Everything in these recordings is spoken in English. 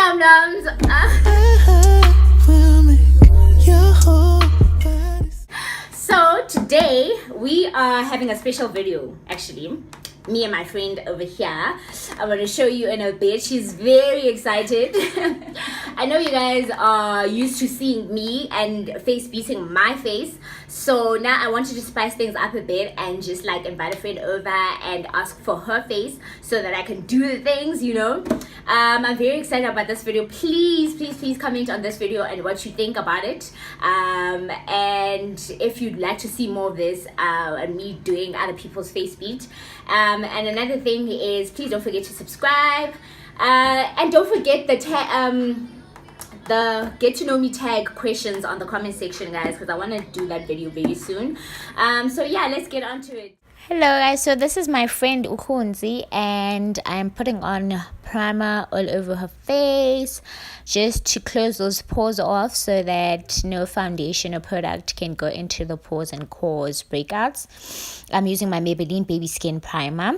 NomNoms. So today we are having a special video. Actually, me and my friend over here. I'm going to show you in a bit. She's very excited. I know you guys are used to seeing me and face beating my face. So now I wanted to spice things up a bit and just like invite a friend over and ask for her face so that I can do the things, you know. I'm very excited about this video. Please comment on this video and what you think about it. And if you'd like to see more of this and me doing other people's face beat. And another thing is, please don't forget to subscribe. And don't forget the get to know me tag questions on the comment section, guys, because I want to do that video very soon. So yeah, let's get on to it. Hello guys, so this is my friend Ukhunzi and I'm putting on primer all over her face just to close those pores off so that no foundation or product can go into the pores and cause breakouts. I'm using my Maybelline Baby Skin Primer.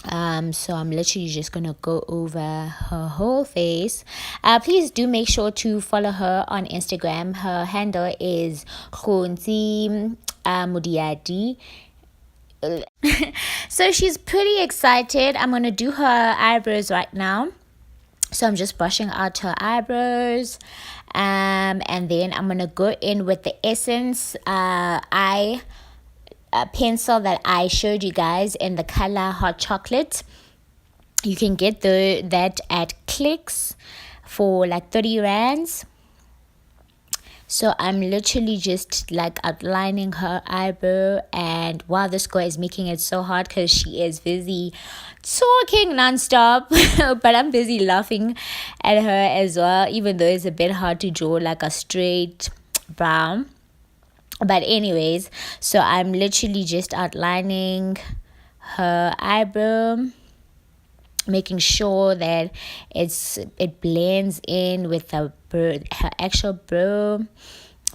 So I'm literally just gonna go over her whole face. Please do make sure to follow her on Instagram. Her handle is Khonzi Mudiadi. So she's pretty excited. I'm gonna do her eyebrows right now, so I'm just brushing out her eyebrows, and then I'm gonna go in with the Essence eye pencil that I showed you guys in the color Hot Chocolate. You can get that at Clicks for like 30 rands. So I'm literally just like outlining her eyebrow, and wow, this girl is making it so hard because she is busy talking non-stop but I'm busy laughing at her as well, even though it's a bit hard to draw like a straight brow. But anyways, so I'm literally just outlining her eyebrow, making sure that it blends in with her actual brow,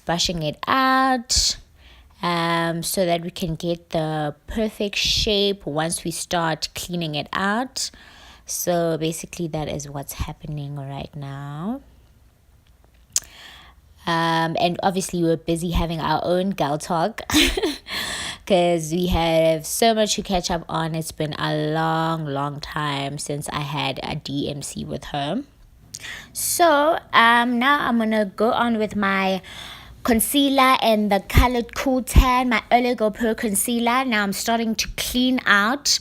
brushing it out so that we can get the perfect shape once we start cleaning it out. So basically that is what's happening right now. And obviously we're busy having our own girl talk because we have so much to catch up on. It's been a long time since I had a DMC with her. So now I'm gonna go on with my concealer and the colored Cool Tan, my Early Go Pro concealer. Now I'm starting to clean out.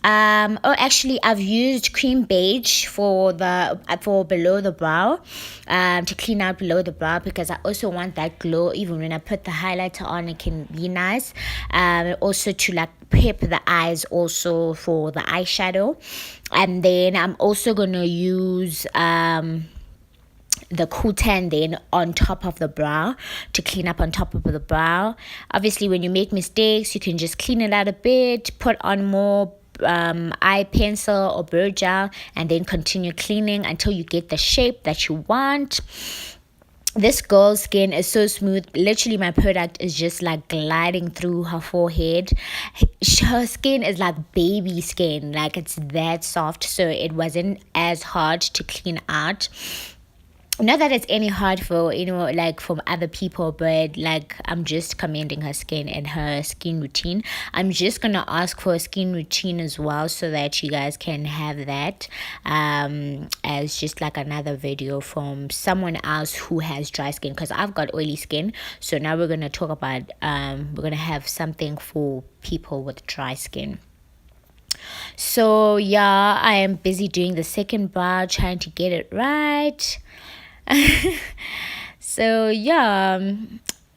Actually I've used cream beige for below the brow, to clean out below the brow, because I also want that glow. Even when I put the highlighter on, it can be nice. Also to like prep the eyes also for the eyeshadow. And then I'm also gonna use the Cool Tan then on top of the brow to clean up on top of the brow. Obviously when you make mistakes, you can just clean it out a bit, put on more eye pencil or brow gel, and then continue cleaning until you get the shape that you want. This girl's skin is so smooth. Literally my product is just like gliding through her forehead. Her skin is like baby skin, like it's that soft, so it wasn't as hard to clean out. Not that it's any hard for, you know, like from other people, but like I'm just commending her skin and her skin routine. I'm just gonna ask for a skin routine as well so that you guys can have that as just like another video from someone else who has dry skin, because I've got oily skin. So now we're gonna talk about we're gonna have something for people with dry skin. So yeah, I am busy doing the second brow, trying to get it right. So yeah,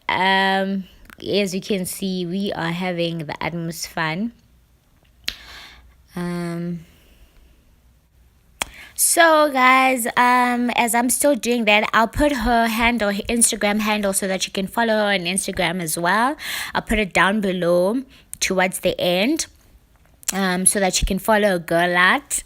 as you can see, we are having the utmost fun. So guys, as I'm still doing that, I'll put her handle, her Instagram handle, so that you can follow her on Instagram as well. I'll put it down below towards the end, so that you can follow a girl out.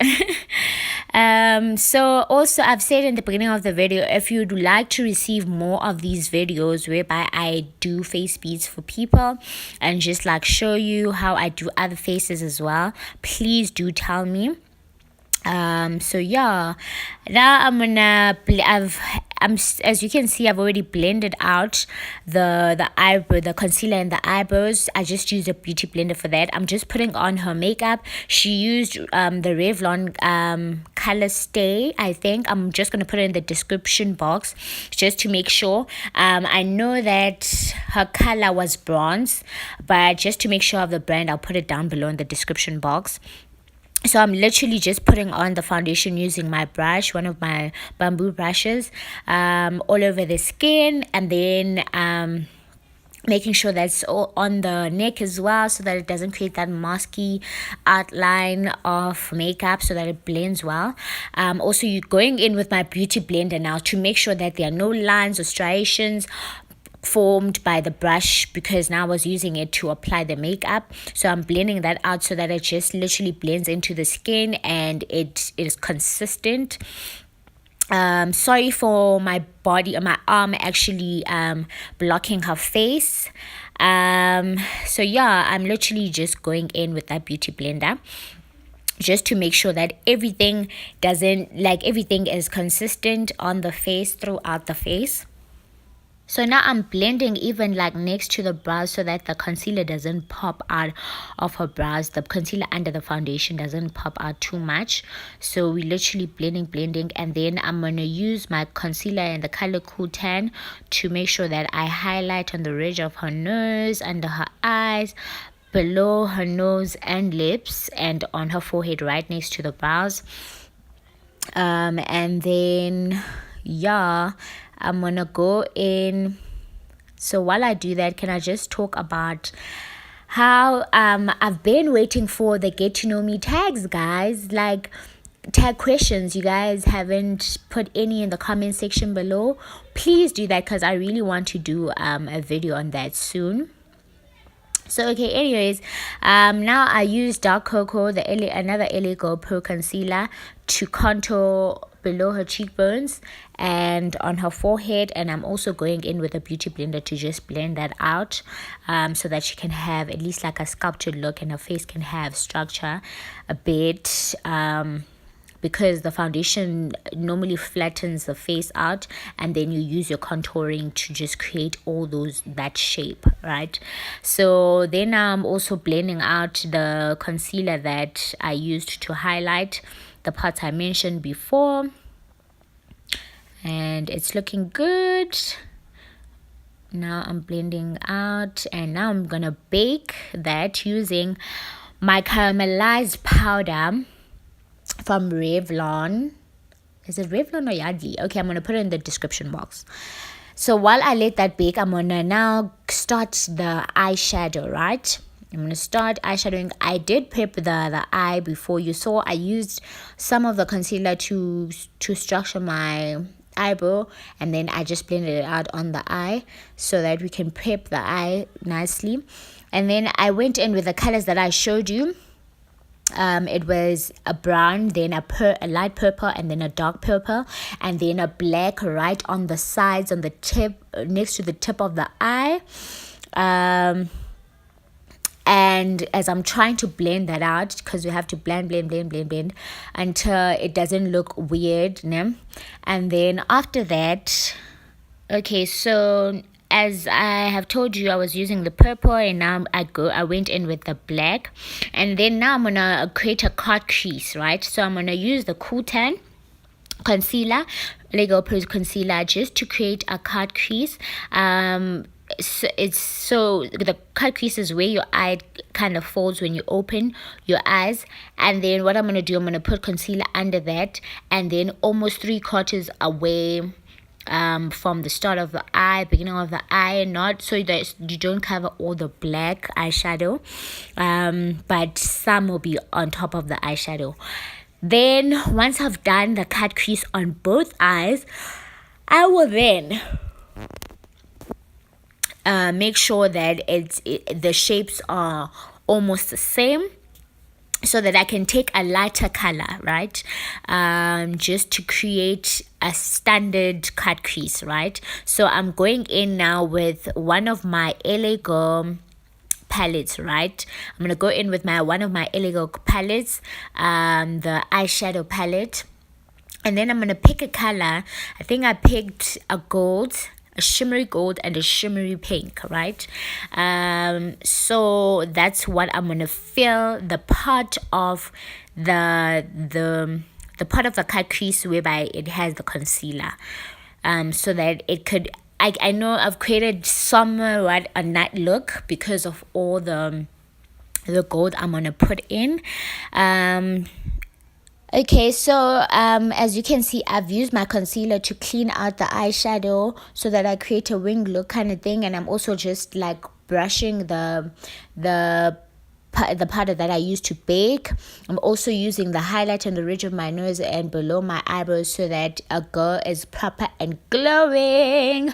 So also I've said in the beginning of the video, if you'd like to receive more of these videos whereby I do face beats for people and just like show you how I do other faces as well, please do tell me. So yeah, now I'm gonna as you can see, I've already blended out the concealer and the eyebrows. I just used a beauty blender for that. I'm just putting on her makeup. She used the Revlon color stay, I think. I'm just gonna put it in the description box just to make sure. I know that her color was bronze, but just to make sure of the brand, I'll put it down below in the description box. So I'm literally just putting on the foundation using my brush, one of my bamboo brushes, all over the skin, and then making sure that's all on the neck as well, so that it doesn't create that masky outline of makeup, so that it blends well. Also, you're going in with my beauty blender now to make sure that there are no lines or striations formed by the brush, because now I was using it to apply the makeup. So I'm blending that out so that it just literally blends into the skin and it is consistent. Sorry for my body, my arm actually blocking her face. So yeah, I'm literally just going in with that beauty blender just to make sure that everything is consistent on the face, throughout the face. So now I'm blending even like next to the brows so that the concealer doesn't pop out of her brows. The concealer under the foundation doesn't pop out too much. So we literally blending, and then I'm going to use my concealer in the color Cool Tan to make sure that I highlight on the ridge of her nose, under her eyes, below her nose and lips, and on her forehead right next to the brows. And then yeah, I'm gonna go in. So while I do that, can I just talk about how I've been waiting for the get to know me tags, guys, like tag questions. You guys haven't put any in the comment section below. Please do that, because I really want to do a video on that soon. So okay, anyways, now I use dark cocoa, another LA Go Pro concealer, to contour below her cheekbones and on her forehead, and I'm also going in with a beauty blender to just blend that out, so that she can have at least like a sculptured look and her face can have structure a bit, because the foundation normally flattens the face out, and then you use your contouring to just create all that shape, right? So then I'm also blending out the concealer that I used to highlight the parts I mentioned before, and it's looking good. Now I'm blending out, and now I'm gonna bake that using my caramelized powder from Revlon. Is it Revlon or Yardley? Okay, I'm gonna put it in the description box. So while I let that bake, I'm gonna now start the eyeshadow, right? I'm gonna start eyeshadowing. I did prep the eye before. You saw I used some of the concealer to structure my eyebrow, and then I just blended it out on the eye so that we can prep the eye nicely. And then I went in with the colors that I showed you. It was a brown, then a light purple, and then a dark purple, and then a black right on the sides, on the tip, next to the tip of the eye. And as I'm trying to blend that out, because you have to blend until it doesn't look weird, né? And then after that, okay, so as I have told you, I was using the purple, and now I went in with the black, and then now I'm gonna create a cut crease, right? So I'm gonna use the Cool Tan concealer, Lego Pro concealer, just to create a cut crease. So the cut crease is where your eye kind of folds when you open your eyes, and then what I'm gonna do, I'm gonna put concealer under that, and then almost 3/4 away from the start of the eye, beginning of the eye, not so that you don't cover all the black eyeshadow, but some will be on top of the eyeshadow. Then once I've done the cut crease on both eyes, I will then make sure that the shapes are almost the same, so that I can take a lighter color, right? Just to create a standard cut crease, right? So I'm going in now with one of my LA Girl palettes, right? I'm gonna go in with one of my illegal palettes, the eyeshadow palette, and then I'm gonna pick a color. I think I picked a gold, a shimmery gold, and a shimmery pink, right? So that's what I'm gonna fill the part of the part of the cut crease whereby it has the concealer, so that it could, I know I've created somewhat a night look because of all the gold I'm gonna put in. Okay, so as you can see, I've used my concealer to clean out the eyeshadow so that I create a wing look kind of thing, and I'm also just like brushing the powder that I used to bake. I'm also using the highlight on the ridge of my nose and below my eyebrows so that a girl is proper and glowing.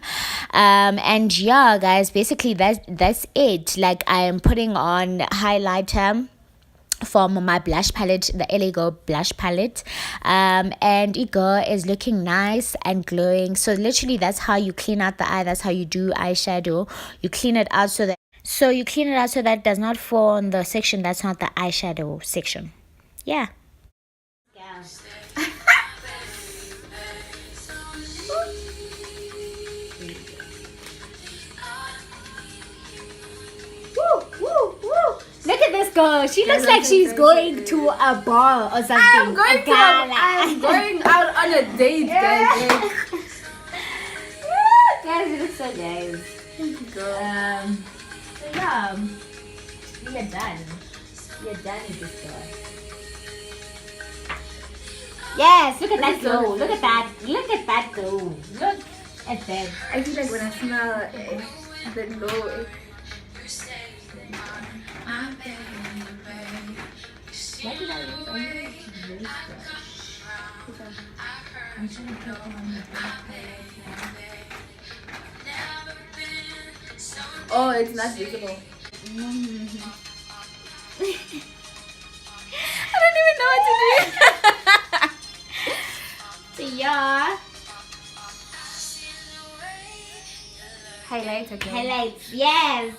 And yeah, guys, basically that's it. Like, I am putting on highlighter from my blush palette, the LA Girl blush palette, and Igor is looking nice and glowing. So literally that's how you clean out the eye. That's how you do eyeshadow. You clean it out so that it does not fall on the section that's not the eyeshadow section. Yeah. Look at this girl. She looks like she's going to a bar or something. I'm going out on a date, guys. Guys, you look so nice. Thank you, girl. So yeah, we are done. We are done with this girl. Yes, look at that glow. Look at that. Look at that glow. Look at that. I feel like when I smell the glow, Why did I use only this brush? I'm trying to put on the oh, it's not visible. I don't even know what to do. So yeah. Highlight again. Highlights, yes.